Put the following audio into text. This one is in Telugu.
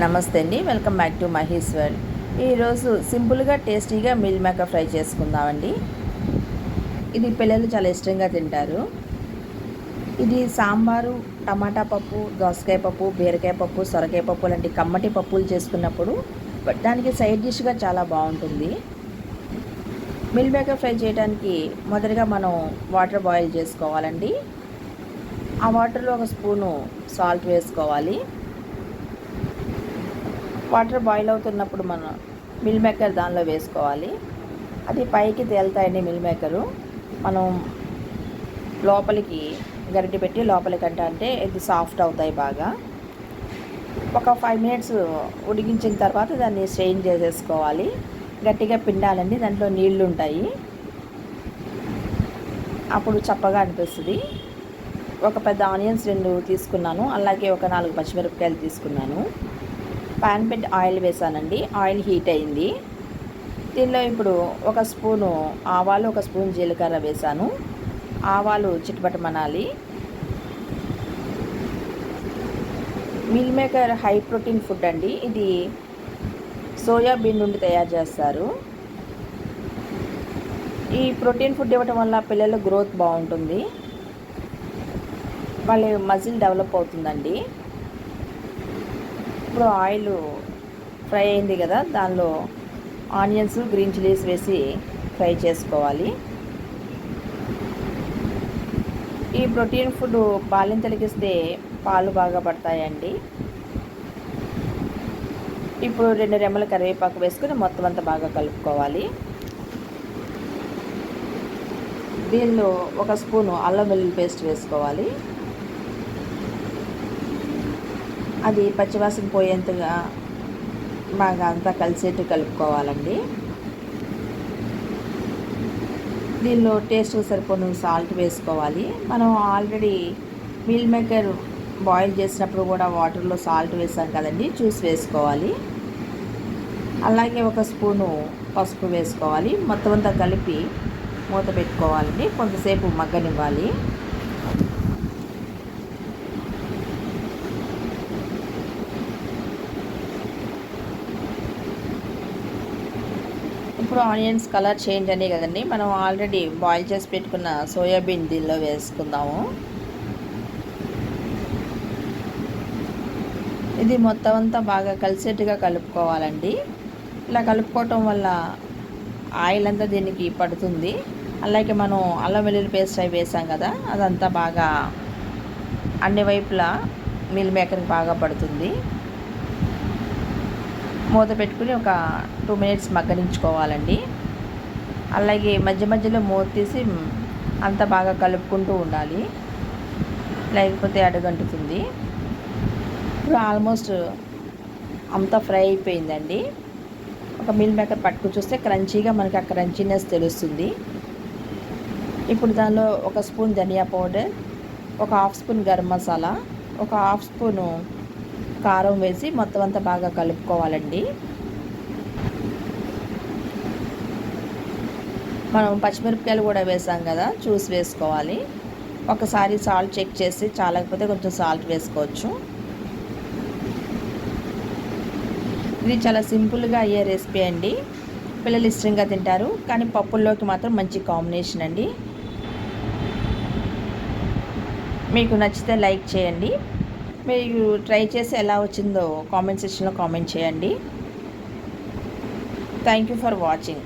నమస్తే అండి, welcome back to Mahi's world. ఈరోజు సింపుల్గా టేస్టీగా మీల్ మేకర్ ఫ్రై చేసుకుందామండి. ఇది పిల్లలు చాలా ఇష్టంగా తింటారు. ఇది సాంబారు, టమాటా పప్పు, దోసకాయ పప్పు, బీరకాయ పప్పు, సొరకాయ పప్పు లాంటి కమ్మటి పప్పులు చేసుకున్నప్పుడు దానికి సైడ్ డిష్గా చాలా బాగుంటుంది. మీల్ మేకర్ ఫ్రై చేయడానికి మొదటగా మనం వాటర్ బాయిల్ చేసుకోవాలండి. ఆ వాటర్లో ఒక స్పూను సాల్ట్ వేసుకోవాలి. వాటర్ బాయిల్ అవుతున్నప్పుడు మనం మిల్ మేకర్ దానిలో వేసుకోవాలి. అది పైకి తేలుతాయండి మిల్ మేకరు. మనం లోపలికి గరిటె పెట్టి లోపలికి అంటే ఇది సాఫ్ట్ అవుతాయి బాగా. ఒక 5 మినిట్స్ ఉడికించిన తర్వాత దాన్ని స్ట్రెయిన్ చేసేసుకోవాలి. గట్టిగా పిండాలండి, దాంట్లో నీళ్లు ఉంటాయి, అప్పుడు చప్పగా అనిపిస్తుంది. ఒక పెద్ద ఆనియన్స్ 2 తీసుకున్నాను, అలాగే ఒక 4 పచ్చిమిరపకాయలు తీసుకున్నాను. పాన్ పెట్టి ఆయిల్ వేసానండి. ఆయిల్ హీట్ అయింది. దీనిలో ఇప్పుడు ఒక స్పూను ఆవాలు, ఒక స్పూన్ జీలకర్ర వేసాను. ఆవాలు చిటపటమనాలి. Meal maker high protein food అండి. ఇది సోయాబీన్ నుండి తయారు చేస్తారు. ఈ ప్రోటీన్ ఫుడ్ ఇవ్వటం వల్ల పిల్లల గ్రోత్ బాగుంటుంది, వాళ్ళ మజిల్ డెవలప్ అవుతుందండి. ఇప్పుడు ఆయిల్ ఫ్రై అయింది కదా, దానిలో ఆనియన్స్, గ్రీన్ చిల్లీస్ వేసి ఫ్రై చేసుకోవాలి. ఈ ప్రోటీన్ ఫుడ్ బాలింతలకి ఇస్తే పాలు బాగా పడతాయండి. ఇప్పుడు 2 రెమ్మల కరివేపాకు వేసుకుని మొత్తం అంతా బాగా కలుపుకోవాలి. దీనిలో ఒక స్పూను అల్లం వెల్లుల్లి పేస్ట్ వేసుకోవాలి. అది పచ్చివాసన పోయేంతగా బాగా అంతా కలిసేట్టు కలుపుకోవాలండి. దీనిలో టేస్ట్ సరిపోను సాల్ట్ వేసుకోవాలి. మనం ఆల్రెడీ మీల్ మేకర్ బాయిల్ చేసినప్పుడు కూడా వాటర్లో సాల్ట్ వేసాం కదండి, చూసి వేసుకోవాలి. అలాగే ఒక స్పూను పసుపు వేసుకోవాలి. మొత్తం అంతా కలిపి మూత పెట్టుకోవాలండి, కొంతసేపు మగ్గనివ్వాలి. ఇప్పుడు ఆనియన్స్ కలర్ చేంజ్ అనే కదండి, మనం ఆల్రెడీ బాయిల్ చేసి పెట్టుకున్న సోయాబీన్ దీనిలో వేసుకుందాము. ఇది మొత్తం అంతా బాగా కలిసేట్టుగా కలుపుకోవాలండి. ఇలా కలుపుకోవటం వల్ల ఆయిల్ అంతా దీనికి పడుతుంది. అలాగే మనం అల్లం వెల్లుల్లి పేస్ట్ అవి వేసాం కదా, అదంతా బాగా అన్ని వైపులా మీల్ మేకర్కి బాగా పడుతుంది. మూత పెట్టుకుని ఒక 2 మినిట్స్ మగ్గనించుకోవాలండి. అలాగే మధ్య మధ్యలో మూత తీసి అంతా బాగా కలుపుకుంటూ ఉండాలి, లేకపోతే అడుగంటుతుంది. ఇప్పుడు ఆల్మోస్ట్ అంతా ఫ్రై అయిపోయిందండి. ఒక మీల్ మేకర్ పట్టుకు చూస్తే క్రంచీగా మనకి ఆ క్రంచీనెస్ తెలుస్తుంది. ఇప్పుడు దానిలో ఒక స్పూన్ ధనియా పౌడర్, ఒక హాఫ్ స్పూన్ గరం మసాలా, ఒక హాఫ్ స్పూను కారం వేసి మొత్తం అంతా బాగా కలుపుకోవాలండి. మనం పచ్చిమిరపకాయలు కూడా వేసాం కదా, చూసి వేసుకోవాలి. ఒకసారి సాల్ట్ చెక్ చేసి చాలకపోతే కొంచెం సాల్ట్ వేసుకోవచ్చు. ఇది చాలా సింపుల్గా అయ్యే రెసిపీ అండి. పిల్లలు ఇష్టంగా తింటారు, కానీ పప్పుల్లోకి మాత్రం మంచి కాంబినేషన్ అండి. మీకు నచ్చితే లైక్ చేయండి. మీరు ట్రై చేసి ఎలా వచ్చిందో కామెంట్ సెక్షన్లో కామెంట్ చేయండి. Thank you for watching.